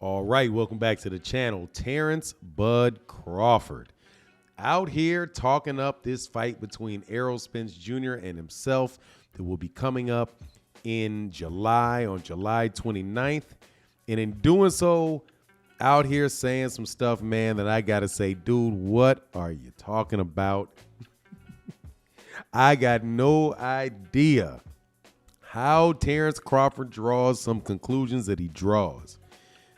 All right, welcome back to the channel. Terence Bud Crawford out here talking up this fight between Errol Spence Jr. and himself that will be coming up in July, on July 29th. And in doing so, out here saying some stuff, man, that I got to say, dude, what are you talking about? I got no idea how Terence Crawford draws some conclusions that he draws.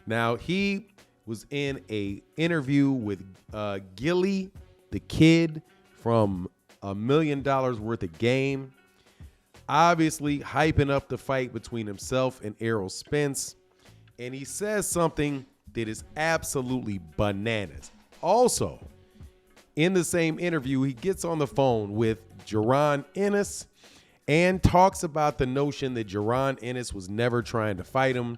Now, he was in a interview with Gilly, the kid from $1 Million Worth of Game, obviously hyping up the fight between himself and Errol Spence. And he says something that is absolutely bananas. Also, in the same interview, he gets on the phone with Jaron Ennis and talks about the notion that Jaron Ennis was never trying to fight him.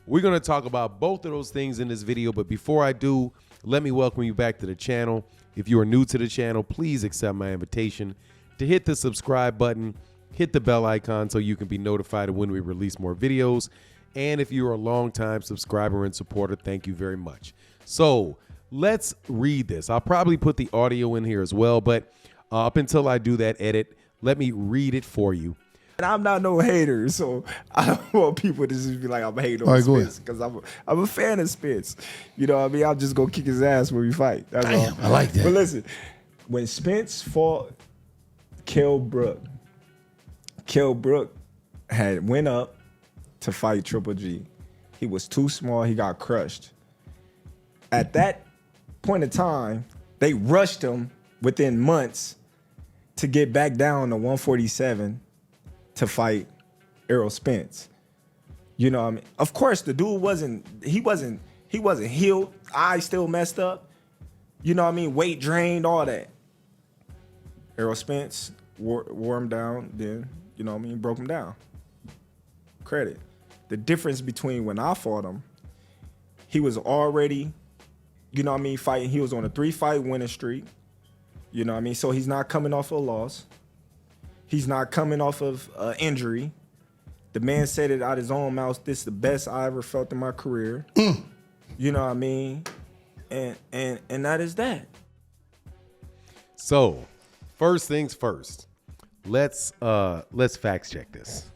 We're going to talk about both of those things in this video, but before I do, let me welcome you back to the channel. If you are new to the channel, please accept my invitation to hit the subscribe button, hit the bell icon so you can be notified of when we release more videos. And if you're a longtime subscriber and supporter, thank you very much. So let's read this. I'll probably put the audio in here as well, but up until I do that edit, let me read it for you. And I'm not no hater, so I don't want people to just be like, I'm hating on Spence, because I'm a fan of Spence. You know what I mean? I'll just go kick his ass when we fight. That's all. I like that. But listen, when Spence fought Kell Brook had went up to fight Triple G. He was too small. He got crushed. At that point in time, they rushed him within months to get back down to 147 to fight Errol Spence. You know what I mean? Of course, the dude wasn't healed. Eyes still messed up. You know what I mean? Weight drained, all that. Errol Spence wore him down, then, you know what I mean, broke him down. Credit. The difference between when I fought him, he was already, you know what I mean, fighting. He was on a 3-fight winning streak. You know what I mean? So he's not coming off a loss. He's not coming off of injury. The man said it out his own mouth, this is the best I ever felt in my career. You know what I mean? And that is that. So, first things first. Let's fact check this.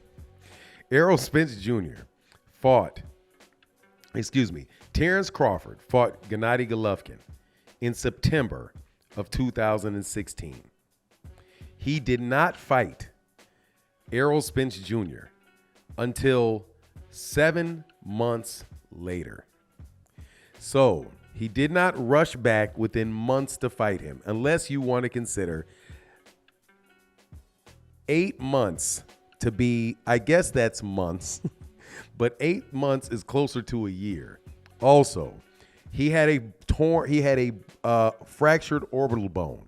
Errol Spence Jr. Terence Crawford fought Gennady Golovkin in September of 2016. He did not fight Errol Spence Jr. until 7 months later. So he did not rush back within months to fight him, unless you want to consider 8 months to be, I guess that's months, but 8 months is closer to a year. Also, he had a fractured orbital bone.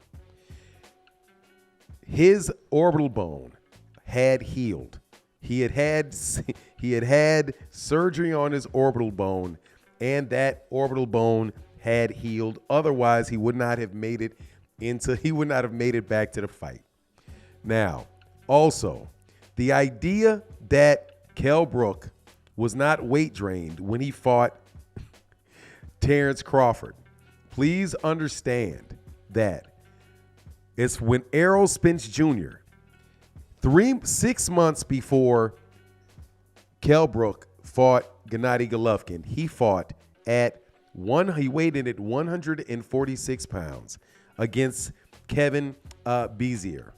His orbital bone had healed. He had had surgery on his orbital bone, and that orbital bone had healed. Otherwise, he would not have made it back to the fight. Now, also, the idea that Kell Brook was not weight drained when he fought Terence Crawford, please understand that it's when Errol Spence Jr., 6 months before Kell Brook fought Gennady Golovkin, he weighed in at 146 pounds against Kevin Bezier.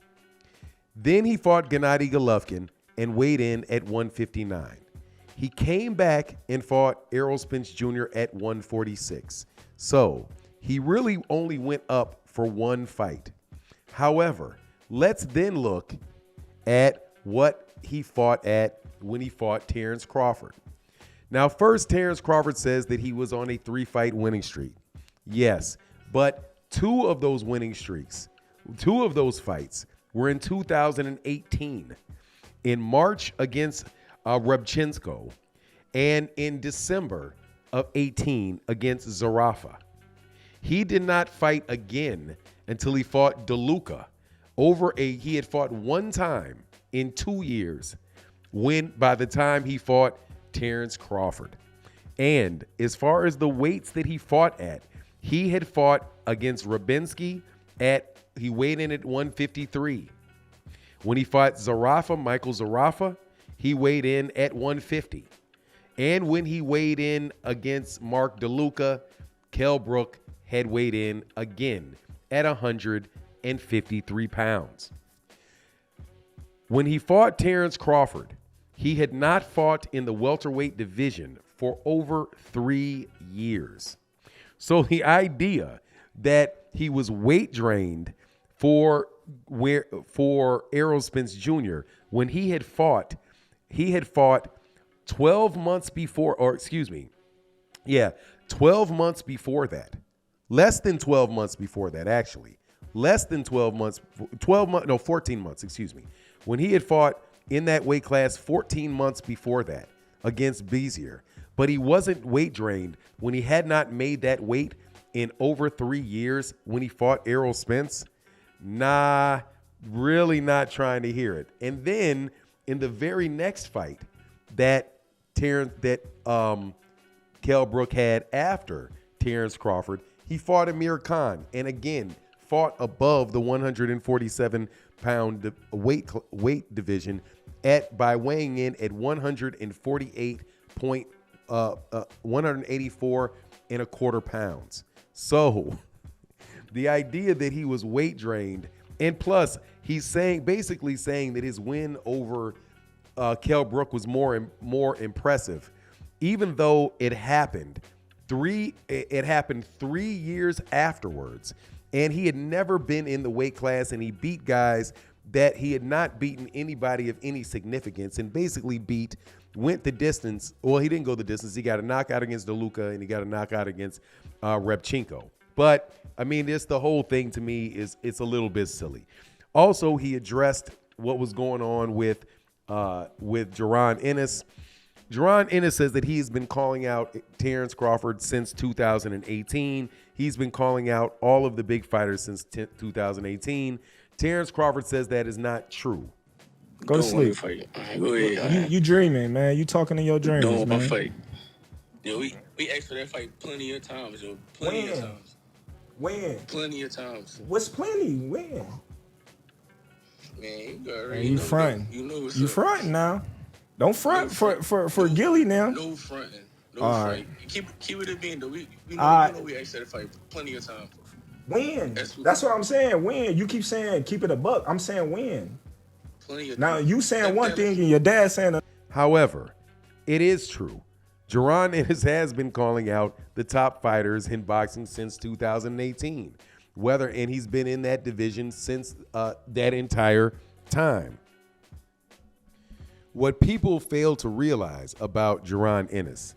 Then he fought Gennady Golovkin and weighed in at 159. He came back and fought Errol Spence Jr. at 146. So he really only went up for one fight. However, let's then look at what he fought at when he fought Terence Crawford. Now, first, Terence Crawford says that he was on a 3-fight winning streak. Yes, but two of those fights were in 2018. In March against Rebchenko, and in December of 18 against Zarafa. He did not fight again until he fought DeLuca. He had fought one time in 2 years by the time he fought Terence Crawford. And as far as the weights that he fought at, he had fought against Rabinski he weighed in at 153. When he fought Michael Zarafa, he weighed in at 150. And when he weighed in against Mark DeLuca, Kell Brook had weighed in again at 153 pounds. When he fought Terence Crawford, he had not fought in the welterweight division for over 3 years. So the idea that he was weight drained for Errol Spence Jr. when he had fought 12 months before, 12 months before that. Less than 12 months before that, actually. Less than 12 months, 14 months, excuse me. When he had fought in that weight class 14 months before that against Bezier. But he wasn't weight drained when he had not made that weight in over 3 years when he fought Errol Spence. Nah, really not trying to hear it. And then in the very next fight that Kell Brook had after Terence Crawford, he fought Amir Khan and again fought above the 147-pound weight division by weighing in at 184 and a quarter pounds. So the idea that he was weight drained, and plus he's basically saying that his win over Kell Brook was more impressive, even though it happened 3 years afterwards, and he had never been in the weight class, and he beat guys that he had not beaten anybody of any significance, and basically went the distance. Well, he didn't go the distance. He got a knockout against DeLuca, and he got a knockout against Repchenko. But I mean, the whole thing to me it's a little bit silly. Also, he addressed what was going on with Jaron Ennis. Jaron Ennis says that he's been calling out Terence Crawford since 2018. He's been calling out all of the big fighters since 2018. Terence Crawford says that is not true. Go to sleep. Go ahead. You dreaming, man. You talking in your dreams, Don't man. want my fight. Yo, we asked for that fight plenty of times, yo. Plenty of times. When? Plenty of times. What's plenty? When? Man, you already You know. fronting. You know what's You up. fronting now. Don't front for Gilly now. No fronting. No All fight. Keep it a being, though. We All know we asked for that fight plenty of times. When? That's what I'm saying. When? You keep saying keep it a buck. I'm saying when. Plenty of Now times. you saying one thing and your dad saying another. However, it is true. Jaron Ennis has been calling out the top fighters in boxing since 2018. And he's been in that division since that entire time. What people fail to realize about Jaron Ennis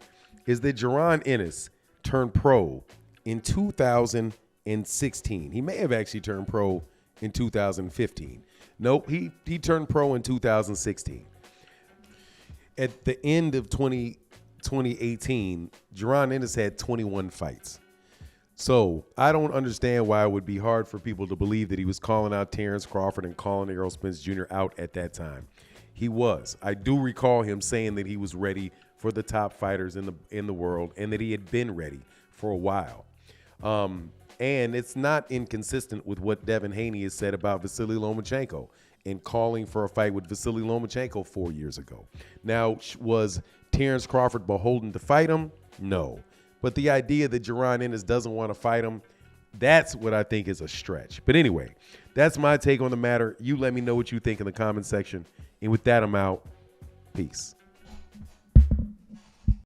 is that Jaron Ennis turned pro in 2016. He may have actually turned pro in 2015. Nope, he turned pro in 2016. At the end of 2018, Jaron Ennis had 21 fights. So I don't understand why it would be hard for people to believe that he was calling out Terence Crawford and calling Errol Spence Jr. out at that time. He was. I do recall him saying that he was ready for the top fighters in the world and that he had been ready for a while. And it's not inconsistent with what Devin Haney has said about Vasily Lomachenko and calling for a fight with Vasily Lomachenko 4 years ago. Now, was Terence Crawford beholden to fight him? No. But the idea that Jaron Ennis doesn't want to fight him, that's what I think is a stretch. But anyway, that's my take on the matter. You let me know what you think in the comment section. And with that, I'm out. Peace.